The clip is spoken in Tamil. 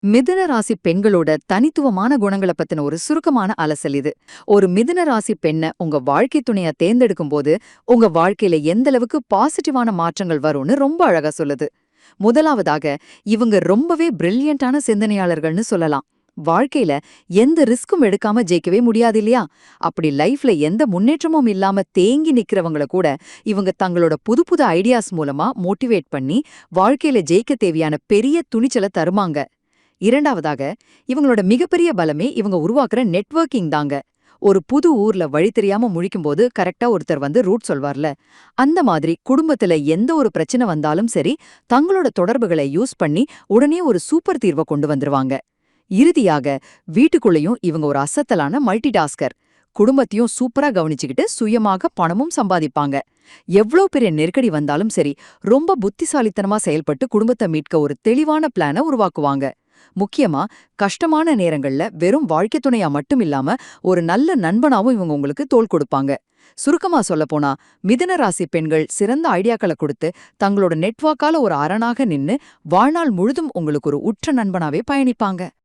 மிதுன ராசி பெண்களோட தனித்துவமான குணங்களை பத்தின ஒரு சுருக்கமான அலசல் இது. ஒரு மிதுன ராசி பெண்ண உங்க வாழ்க்கை துணையா தேர்ந்தெடுக்கும் போது உங்க வாழ்க்கையில எந்த அளவுக்கு பாசிட்டிவான மாற்றங்கள் வரும்னு ரொம்ப அழகா சொல்லுது. முதலாவதாக, இவங்க ரொம்பவே பிரில்லியண்டான சிந்தனையாளர்கள்னு சொல்லலாம். வாழ்க்கையில எந்த ரிஸ்க்கும் எடுக்காம ஜெயிக்கவே முடியாது இல்லையா? அப்படி லைஃப்ல எந்த முன்னேற்றமும் இல்லாம தேங்கி நிக்கிறவங்கள கூட இவங்க தங்களோட புது புது ஐடியாஸ் மூலமா மோட்டிவேட் பண்ணி வாழ்க்கையில ஜெயிக்க தேவையான பெரிய துணிச்சலை தருமாங்க. இரண்டாவதாக, இவங்களோட மிகப்பெரிய பலமே இவங்க உருவாக்குற நெட்வொர்க்கிங் தாங்க. ஒரு புது ஊர்ல வழி தெரியாம முழிக்கும்போது கரெக்டா ஒருத்தர் வந்து ரூட் சொல்வார்ல, அந்த மாதிரி குடும்பத்துல எந்த ஒரு பிரச்சனை வந்தாலும் சரி, தங்களோட தொடர்புகளை யூஸ் பண்ணி உடனே ஒரு சூப்பர் தீர்வை கொண்டு வந்துருவாங்க. இறுதியாக, வீட்டுக்குள்ளேயும் இவங்க ஒரு அசத்தலான மல்டி டாஸ்கர். குடும்பத்தையும் சூப்பரா கவனிச்சுக்கிட்டு சுயமாக பணமும் சம்பாதிப்பாங்க. எவ்ளோ பெரிய நெருக்கடி வந்தாலும் சரி, ரொம்ப புத்திசாலித்தனமா செயல்பட்டு குடும்பத்தை மீட்க ஒரு தெளிவான பிளான உருவாக்குவாங்க. முக்கியமா, கஷ்டமான நேரங்கள்ல வெறும் வாழ்க்கை துணையா மட்டும் இல்லாம ஒரு நல்ல நண்பனாவும் இவங்க உங்களுக்கு தோள் கொடுப்பாங்க. சுருக்கமா சொல்லப்போனா, மிதுன ராசி பெண்கள் சிறந்த ஐடியாக்களை கொடுத்து தங்களோட நெட்வொர்க்கால ஒரு அரணாக நின்னு வாழ்நாள் முழுதும் உங்களுக்கு ஒரு உற்ற நண்பனாவே பயணிப்பாங்க.